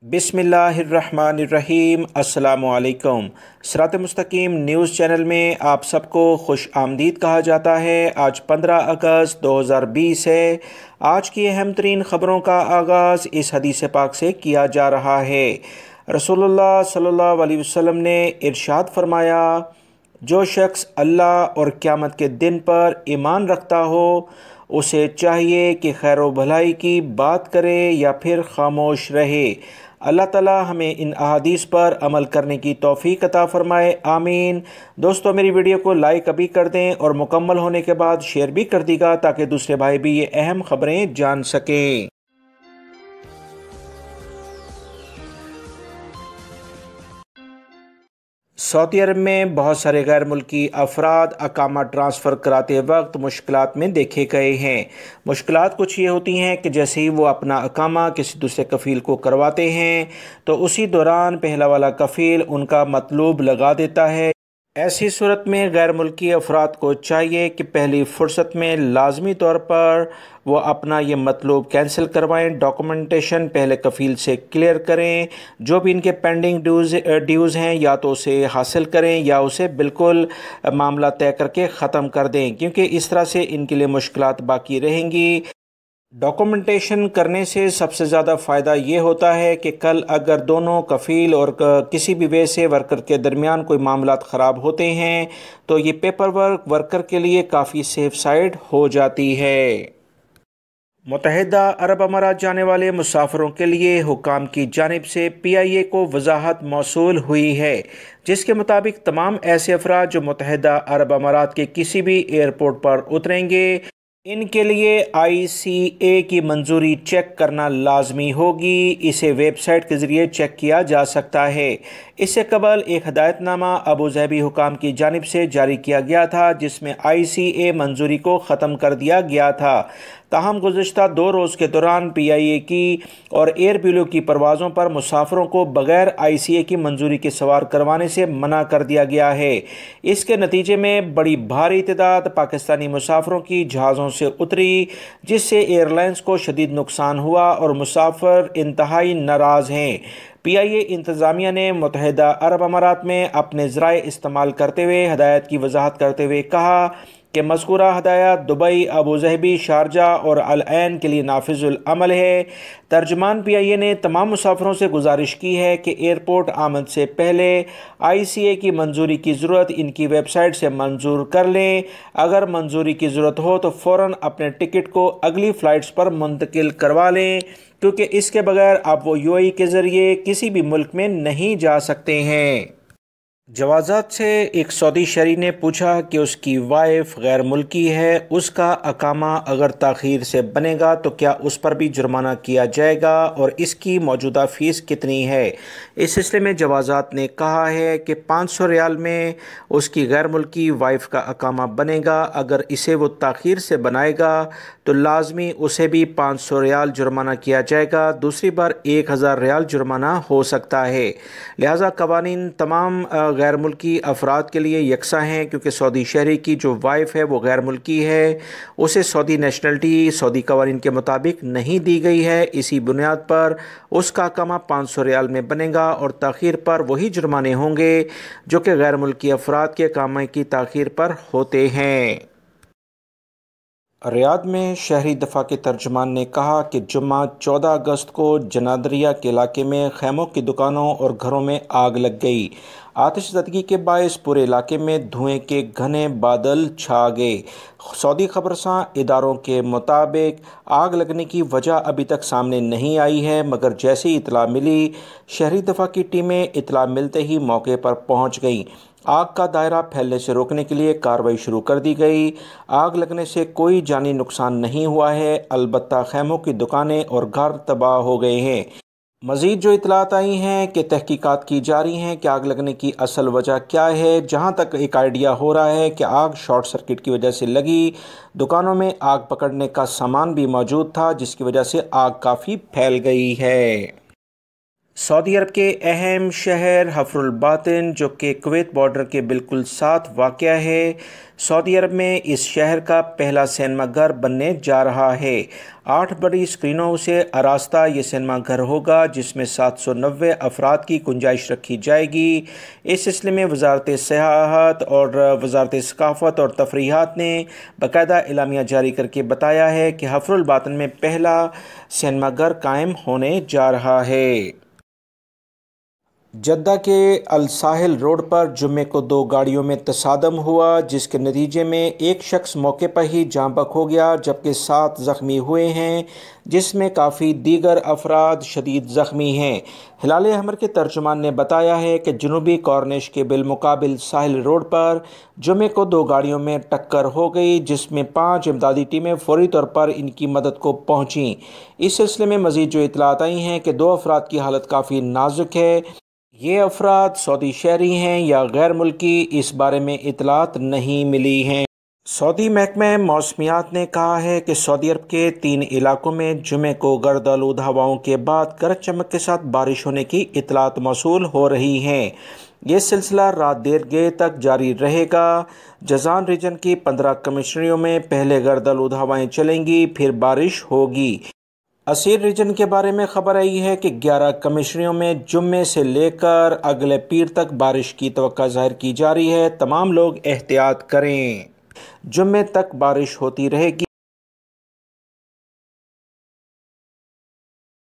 बिस्मिल्लाहिर्रहमानिर्रहीम। अस्सलामुअलैकुम। सिरात मुस्तकीम न्यूज़ चैनल में आप सबको खुश आमदीद कहा जाता है। आज 15 अगस्त 2020 है। आज की अहम तरीन ख़बरों का आगाज़ इस हदीस पाक से किया जा रहा है। रसूलुल्लाह सल्लल्लाहु अलैहि वसल्लम ने इरशाद फरमाया, जो शख्स अल्लाह और क़यामत के दिन पर ईमान रखता हो उसे चाहिए कि खैर व भलाई की बात करे या फिर खामोश रहे। अल्लाह ताला हमें इन अहादीस पर अमल करने की तौफीक अता फ़रमाए, आमीन। दोस्तों, मेरी वीडियो को लाइक अभी कर दें और मुकम्मल होने के बाद शेयर भी कर दीजिएगा ताकि दूसरे भाई भी ये अहम ख़बरें जान सकें। सऊदी अरब में बहुत सारे गैर मुल्की अफराद अकामा ट्रांसफ़र कराते वक्त मुश्किलात में देखे गए हैं। मुश्किलात कुछ ये होती हैं कि जैसे ही वो अपना अकामा किसी दूसरे कफ़ील को करवाते हैं तो उसी दौरान पहला वाला कफ़ील उनका मतलूब लगा देता है। ऐसी सूरत में गैर मुल्की अफराद को चाहिए कि पहली फ़ुर्सत में लाजमी तौर पर वो अपना ये मतलूब कैंसिल करवाएं। डॉक्यूमेंटेशन पहले कफ़ील से क्लियर करें। जो भी इनके पेंडिंग ड्यूज़ हैं या तो उसे हासिल करें या उसे बिल्कुल मामला तय करके ख़त्म कर दें, क्योंकि इस तरह से इनके लिए मुश्किलात बाकी रहेंगी। डॉक्यूमेंटेशन करने से सबसे ज़्यादा फ़ायदा ये होता है कि कल अगर दोनों कफ़ील और किसी भी वे से वर्कर के दरमियान कोई मामलात ख़राब होते हैं तो ये पेपर वर्क वर्कर के लिए काफ़ी सेफ साइड हो जाती है। मुत्तहिदा अरब अमारात जाने वाले मुसाफिरों के लिए हुकाम की जानिब से PIA को वजाहत मौसूल हुई है, जिसके मुताबिक तमाम ऐसे अफराद जो मुत्तहिदा अरब अमारात के किसी भी एयरपोर्ट पर उतरेंगे इनके लिए ICA की मंजूरी चेक करना लाजमी होगी। इसे वेबसाइट के ज़रिए चेक किया जा सकता है। इससे कबल एक हदायतनामा अबू ज़हबी हुकाम की जानिब से जारी किया गया था, जिसमें ICA मंजूरी को ख़त्म कर दिया गया था। ताहम गुज़श्ता 2 रोज़ के दौरान PIA की और एयर ब्लू की परवाज़ों पर मुसाफिरों को बग़ैर ICA की मंजूरी के सवार करवाने से मना कर दिया गया है। इसके नतीजे में बड़ी भारी तादाद पाकिस्तानी मुसाफिरों की जहाज़ों से उतरी, जिससे एयरलाइंस को शदीद नुकसान हुआ और मुसाफिर इंतहाई नाराज़ हैं। PIA इंतज़ामिया ने मुत्तहिदा अरब अमारात में अपने ज़राए इस्तेमाल करते हुए हदायत की वजाहत करते हुए कहा कि मज़कूरा हदायत दुबई, अबू ज़हबी, शारजा और अल ऐन के लिए नाफिजुल अमल है। तर्जुमान PIA ने तमाम मुसाफिरों से गुजारिश की है कि एयरपोर्ट आमद से पहले ICA की मंजूरी की ज़रूरत इनकी वेबसाइट से मंजूर कर लें। अगर मंजूरी की ज़रूरत हो तो फ़ौरन अपने टिकट को अगली फ़्लाइट्स पर मुंतकिल करवा लें, क्योंकि इसके बगैर आप वो UAE के ज़रिए किसी भी मुल्क में नहीं जा सकते हैं। जवाज़ात से एक सऊदी शहरी ने पूछा कि उसकी वाइफ गैर मुल्की है, उसका अकामा अगर ताख़ीर से बनेगा तो क्या उस पर भी जुर्माना किया जाएगा और इसकी मौजूदा फ़ीस कितनी है। इस सिलसिले में जवाज़ात ने कहा है कि 500 रियाल में उसकी गैर मुल्की वाइफ का अकामा बनेगा। अगर इसे वो ताख़ीर से बनाएगा तो लाजमी उसे भी 500 रियाल जुर्माना किया जाएगा। दूसरी बार 1000 रियाल जुर्माना हो सकता है। लिहाजा कवानीन तमाम गैर मुल्की अफराद के लिए यकसा हैं, क्योंकि सऊदी शहरी की जो वाइफ है वो गैर मुल्की है, उसे सऊदी नेशनलिटी सऊदी कवानीन के मुताबिक नहीं दी गई है। इसी बुनियाद पर उसका अकामा 500 रियाल में बनेगा और ताख़ीर पर वही जुर्माने होंगे जो कि गैर मुल्की अफराद के अकामे की ताख़ीर पर होते हैं। रियाद में शहरी दफ़ा के तर्जुमान ने कहा कि जुम्मा 14 अगस्त को जनादरिया के इलाके में खैमों की दुकानों और घरों में आग लग गई। आतिशज़दगी के बायस पूरे इलाके में धुएं के घने बादल छा गए। सऊदी खबरसां इदारों के मुताबिक आग लगने की वजह अभी तक सामने नहीं आई है, मगर जैसे ही इतला मिली शहरी दफ़ा की टीमें इतला मिलते ही मौके पर पहुंच गईं। आग का दायरा फैलने से रोकने के लिए कार्रवाई शुरू कर दी गई। आग लगने से कोई जानी नुकसान नहीं हुआ है, अलबत्ता खैमों की दुकानें और घर तबाह हो गए हैं। मज़ीद जो इतलात आई हैं कि तहकीकात की जा रही हैं कि आग लगने की असल वजह क्या है। जहां तक एक आइडिया हो रहा है कि आग शॉर्ट सर्किट की वजह से लगी। दुकानों में आग पकड़ने का सामान भी मौजूद था, जिसकी वजह से आग काफ़ी फैल गई है। سعودی عرب کے اہم شہر حفر الباطن جو کہ کویت بارڈر کے بالکل ساتھ واقع ہے، سعودی عرب میں اس شہر کا پہلا سینما گھر بننے جا رہا ہے۔ 8 بڑی اسکرینوں سے آراستہ یہ سینما گھر ہوگا جس میں 790 افراد کی گنجائش رکھی جائے گی۔ اس سلسلے میں وزارت سیاحت اور وزارت ثقافت اور تفریحات نے باقاعدہ اعلامیہ جاری کر کے بتایا ہے کہ حفر الباطن میں پہلا سینما گھر قائم ہونے جا رہا ہے۔ جدہ کے الساحل روڈ پر جمعے کو 2 گاڑیوں میں تصادم ہوا جس کے نتیجے میں ایک شخص موقع پر ہی جاں بحق ہو گیا جبکہ 7 زخمی ہوئے ہیں، جس میں کافی دیگر افراد شدید زخمی ہیں۔ ہلال احمر کے ترجمان نے بتایا ہے کہ جنوبی کارنش کے بالمقابل ساحل روڈ پر جمعے کو 2 گاڑیوں میں ٹکر ہو گئی جس میں 5 امدادی ٹیمیں فوری طور پر ان کی مدد کو پہنچیں۔ اس سلسلے میں مزید جو اطلاعات آئی ہیں کہ 2 افراد کی حالت کافی نازک ہے۔ یہ افراد سعودی شہری ہیں یا غیر ملکی، اس بارے میں اطلاعات نہیں ملی ہیں۔ سعودی محکمہ موسمیات نے کہا ہے کہ سعودی عرب کے 3 علاقوں میں جمعے کو گرد آلود ہواؤں کے بعد گرج چمک کے ساتھ بارش ہونے کی اطلاعات موصول ہو رہی ہیں۔ یہ سلسلہ رات دیر گئے تک جاری رہے گا۔ جازان ریجن کی 15 کمشنریوں میں پہلے گرد آلود ہوائیں چلیں گی، پھر بارش ہوگی۔ اسیر ریجن کے بارے میں خبر آئی ہے کہ 11 کمشنریوں میں جمعے سے لے کر اگلے پیر تک بارش کی توقع ظاہر کی جا رہی ہے۔ تمام لوگ احتیاط کریں۔ جمعے تک بارش ہوتی رہے گی۔